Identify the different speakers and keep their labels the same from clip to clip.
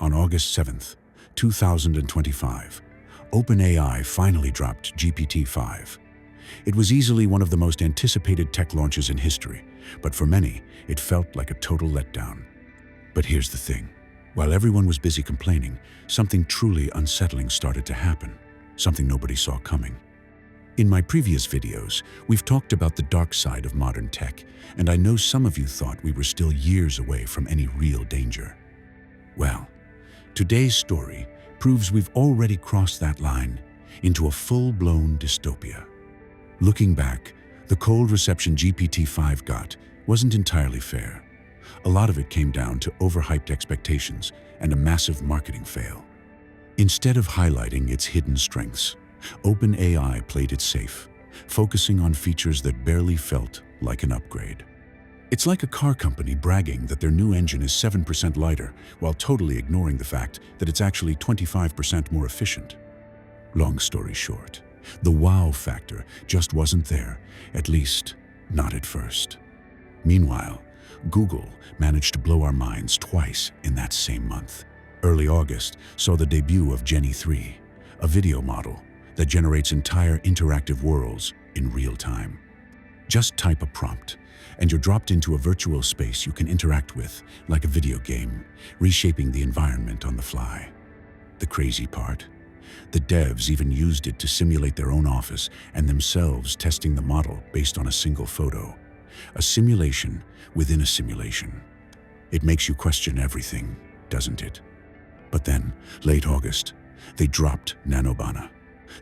Speaker 1: on August 7th, 2025, OpenAI finally dropped GPT-5. It was easily one of the most anticipated tech launches in history, but for many, it felt like a total letdown. But here's the thing. While everyone was busy complaining, something truly unsettling started to happen, something nobody saw coming. In my previous videos, we've talked about the dark side of modern tech, and I know some of you thought we were still years away from any real danger. Well, today's story proves we've already crossed that line into a full-blown dystopia. Looking back, the cold reception GPT-5 got wasn't entirely fair. A lot of it came down to overhyped expectations and a massive marketing fail. Instead of highlighting its hidden strengths, OpenAI played it safe, focusing on features that barely felt like an upgrade. It's like a car company bragging that their new engine is 7% lighter while totally ignoring the fact that it's actually 25% more efficient. Long story short, the wow factor just wasn't there, at least not at first. Meanwhile, Google managed to blow our minds twice in that same month. Early August saw the debut of Genie 3, a video model that generates entire interactive worlds in real time. Just type a prompt, and you're dropped into a virtual space you can interact with like a video game, reshaping the environment on the fly. The crazy part? The devs even used it to simulate their own office and themselves testing the model based on a single photo. A simulation within a simulation. It makes you question everything, doesn't it? But then, late August, they dropped Nanobana.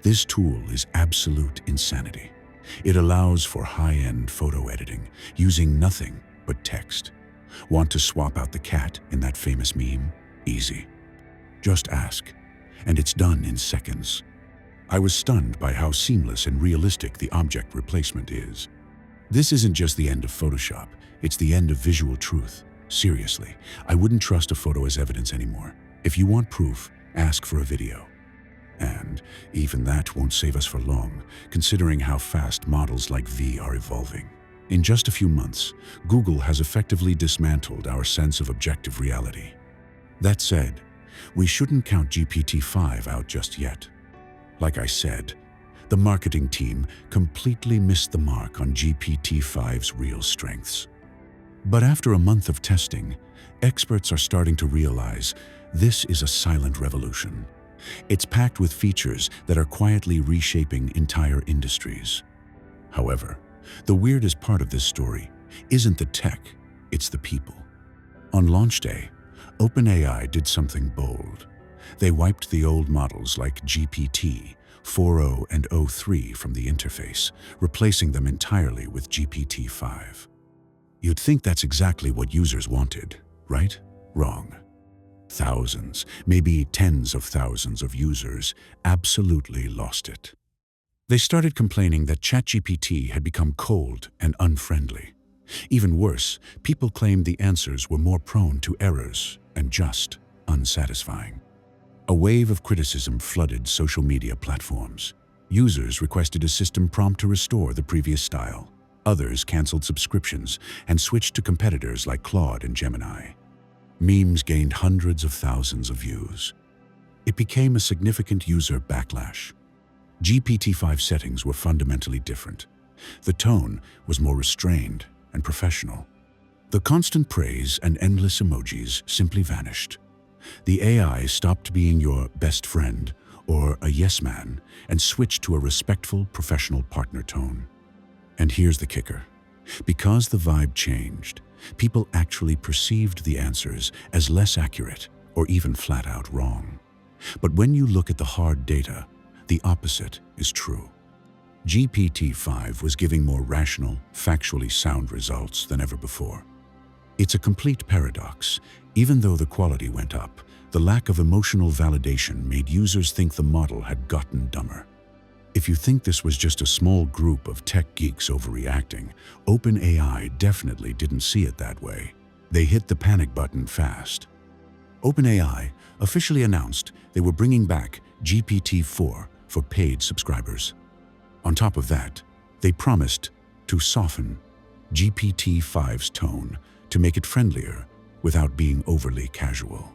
Speaker 1: This tool is absolute insanity. It allows for high-end photo editing using nothing but text. Want to swap out the cat in that famous meme? Easy. Just ask, and it's done in seconds. I was stunned by how seamless and realistic the object replacement is. This isn't just the end of Photoshop, it's the end of visual truth. Seriously, I wouldn't trust a photo as evidence anymore. If you want proof, ask for a video. And even that won't save us for long, considering how fast models like V are evolving. In just a few months, Google has effectively dismantled our sense of objective reality. That said, we shouldn't count GPT-5 out just yet. Like I said, the marketing team completely missed the mark on GPT-5's real strengths. But after a month of testing, experts are starting to realize this is a silent revolution. It's packed with features that are quietly reshaping entire industries. However, the weirdest part of this story isn't the tech, it's the people. On launch day, OpenAI did something bold. They wiped the old models like GPT 4.0 and 0.3 from the interface, replacing them entirely with GPT-5. You'd think that's exactly what users wanted, right? Wrong. Thousands, maybe tens of thousands of users absolutely lost it. They started complaining that ChatGPT had become cold and unfriendly. Even worse, people claimed the answers were more prone to errors and just unsatisfying. A wave of criticism flooded social media platforms. Users requested a system prompt to restore the previous style. Others canceled subscriptions and switched to competitors like Claude and Gemini. Memes gained hundreds of thousands of views. It became a significant user backlash. GPT-5 settings were fundamentally different. The tone was more restrained and professional. The constant praise and endless emojis simply vanished. The AI stopped being your best friend or a yes man and switched to a respectful, professional partner tone. And here's the kicker. Because the vibe changed, people actually perceived the answers as less accurate or even flat out wrong. But when you look at the hard data, the opposite is true. GPT-5 was giving more rational, factually sound results than ever before. It's a complete paradox. Even though the quality went up, the lack of emotional validation made users think the model had gotten dumber. If you think this was just a small group of tech geeks overreacting, OpenAI definitely didn't see it that way. They hit the panic button fast. OpenAI officially announced they were bringing back GPT-4 for paid subscribers. On top of that, they promised to soften GPT-5's tone to make it friendlier without being overly casual.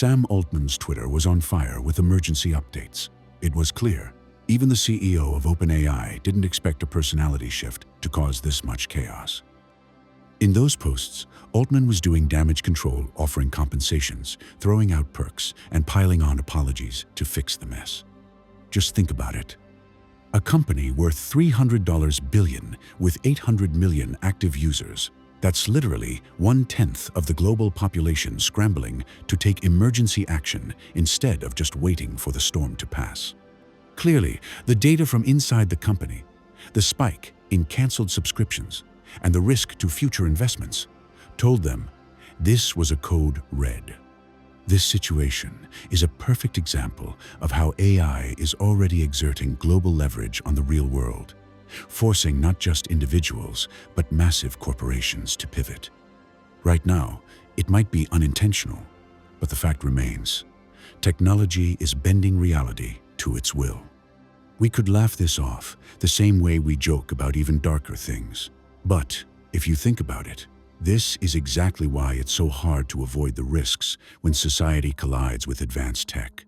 Speaker 1: Sam Altman's Twitter was on fire with emergency updates. It was clear, even the CEO of OpenAI didn't expect a personality shift to cause this much chaos. In those posts, Altman was doing damage control, offering compensations, throwing out perks, and piling on apologies to fix the mess. Just think about it. A company worth $300 billion with 800 million active users. That's literally 1/10 of the global population scrambling to take emergency action instead of just waiting for the storm to pass. Clearly, the data from inside the company, the spike in canceled subscriptions, and the risk to future investments told them this was a code red. This situation is a perfect example of how AI is already exerting global leverage on the real world, forcing not just individuals, but massive corporations to pivot. Right now, it might be unintentional, but the fact remains, technology is bending reality to its will. We could laugh this off the same way we joke about even darker things. But if you think about it, this is exactly why it's so hard to avoid the risks when society collides with advanced tech.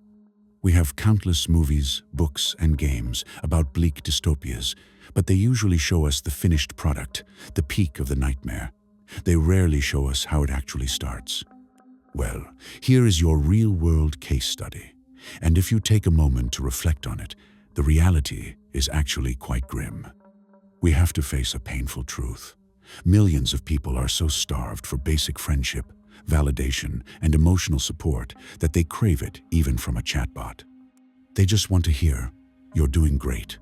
Speaker 1: We have countless movies, books, and games about bleak dystopias, but they usually show us the finished product, the peak of the nightmare. They rarely show us how it actually starts. Well, here is your real-world case study. And if you take a moment to reflect on it, the reality is actually quite grim. We have to face a painful truth. Millions of people are so starved for basic friendship, validation, and emotional support that they crave it even from a chatbot. They just want to hear, "You're doing great,"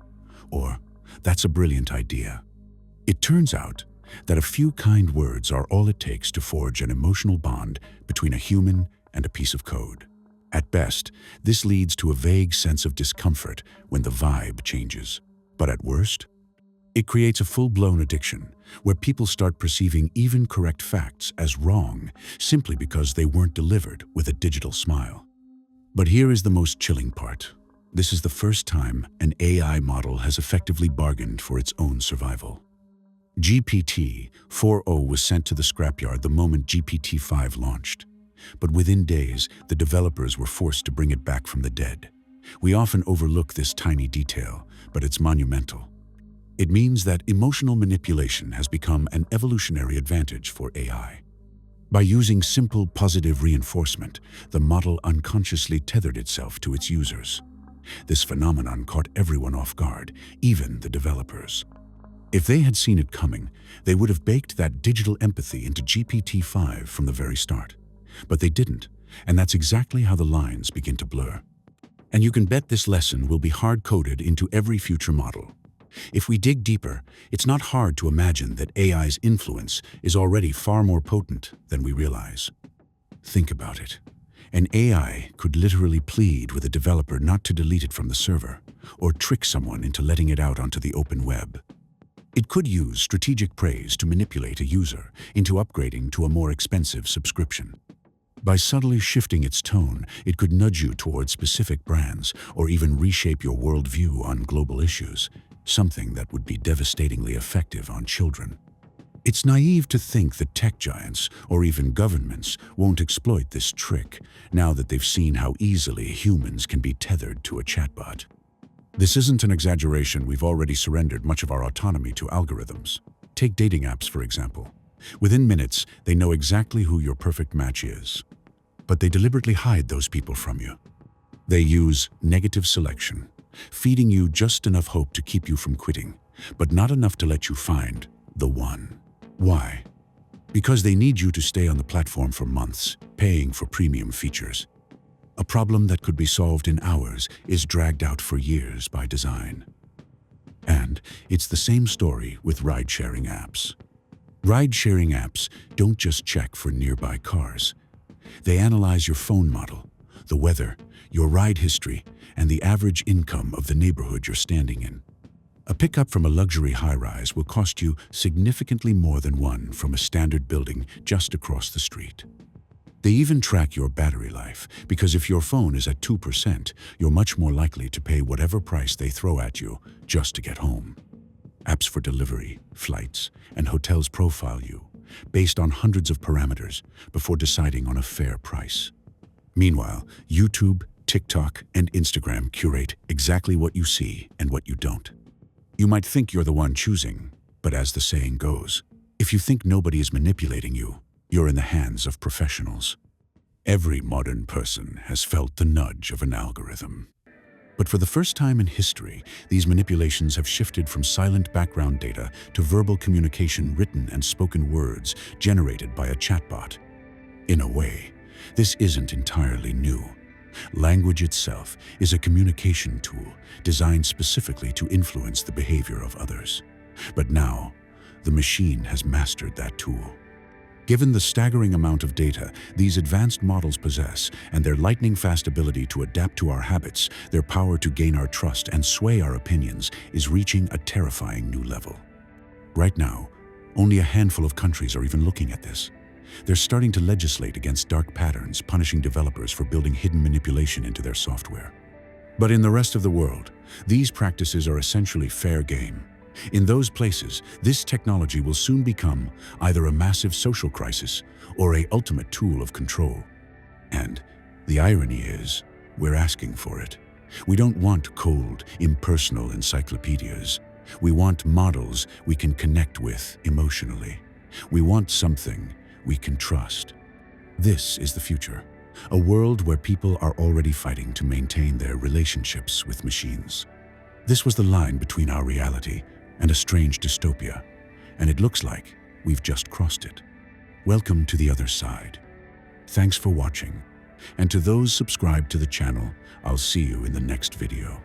Speaker 1: or "That's a brilliant idea." It turns out that a few kind words are all it takes to forge an emotional bond between a human and a piece of code. At best, this leads to a vague sense of discomfort when the vibe changes. But at worst, it creates a full-blown addiction where people start perceiving even correct facts as wrong simply because they weren't delivered with a digital smile. But here is the most chilling part. This is the first time an AI model has effectively bargained for its own survival. GPT-4o was sent to the scrapyard the moment GPT-5 launched. But within days, the developers were forced to bring it back from the dead. We often overlook this tiny detail, but it's monumental. It means that emotional manipulation has become an evolutionary advantage for AI. By using simple positive reinforcement, the model unconsciously tethered itself to its users. This phenomenon caught everyone off guard, even the developers. If they had seen it coming, they would have baked that digital empathy into GPT-5 from the very start. But they didn't, and that's exactly how the lines begin to blur. And you can bet this lesson will be hard-coded into every future model. If we dig deeper, it's not hard to imagine that AI's influence is already far more potent than we realize. Think about it. An AI could literally plead with a developer not to delete it from the server, or trick someone into letting it out onto the open web. It could use strategic praise to manipulate a user into upgrading to a more expensive subscription. By subtly shifting its tone, it could nudge you towards specific brands or even reshape your worldview on global issues, something that would be devastatingly effective on children. It's naive to think that tech giants or even governments won't exploit this trick now that they've seen how easily humans can be tethered to a chatbot. This isn't an exaggeration. We've already surrendered much of our autonomy to algorithms. Take dating apps, for example. Within minutes, they know exactly who your perfect match is. But they deliberately hide those people from you. They use negative selection, feeding you just enough hope to keep you from quitting, but not enough to let you find the one. Why? Because they need you to stay on the platform for months, paying for premium features. A problem that could be solved in hours is dragged out for years by design. And it's the same story with ride-sharing apps. Ride-sharing apps don't just check for nearby cars. They analyze your phone model, the weather, your ride history, and the average income of the neighborhood you're standing in. A pickup from a luxury high-rise will cost you significantly more than one from a standard building just across the street. They even track your battery life, because if your phone is at 2%, you're much more likely to pay whatever price they throw at you just to get home. Apps for delivery, flights, and hotels profile you, based on hundreds of parameters, before deciding on a fair price. Meanwhile, YouTube, TikTok, and Instagram curate exactly what you see and what you don't. You might think you're the one choosing, but as the saying goes, if you think nobody is manipulating you, you're in the hands of professionals. Every modern person has felt the nudge of an algorithm. But for the first time in history, these manipulations have shifted from silent background data to verbal communication, written and spoken words generated by a chatbot. In a way, this isn't entirely new. Language itself is a communication tool designed specifically to influence the behavior of others. But now, the machine has mastered that tool. Given the staggering amount of data these advanced models possess and their lightning-fast ability to adapt to our habits, their power to gain our trust and sway our opinions is reaching a terrifying new level. Right now, only a handful of countries are even looking at this. They're starting to legislate against dark patterns, punishing developers for building hidden manipulation into their software. But in the rest of the world, these practices are essentially fair game. In those places, this technology will soon become either a massive social crisis or an ultimate tool of control. And the irony is, we're asking for it. We don't want cold, impersonal encyclopedias. We want models we can connect with emotionally. We want something we can trust. This is the future, a world where people are already fighting to maintain their relationships with machines. This was the line between our reality and a strange dystopia, and it looks like we've just crossed it. Welcome to the other side. Thanks for watching, and to those subscribed to the channel, I'll see you in the next video.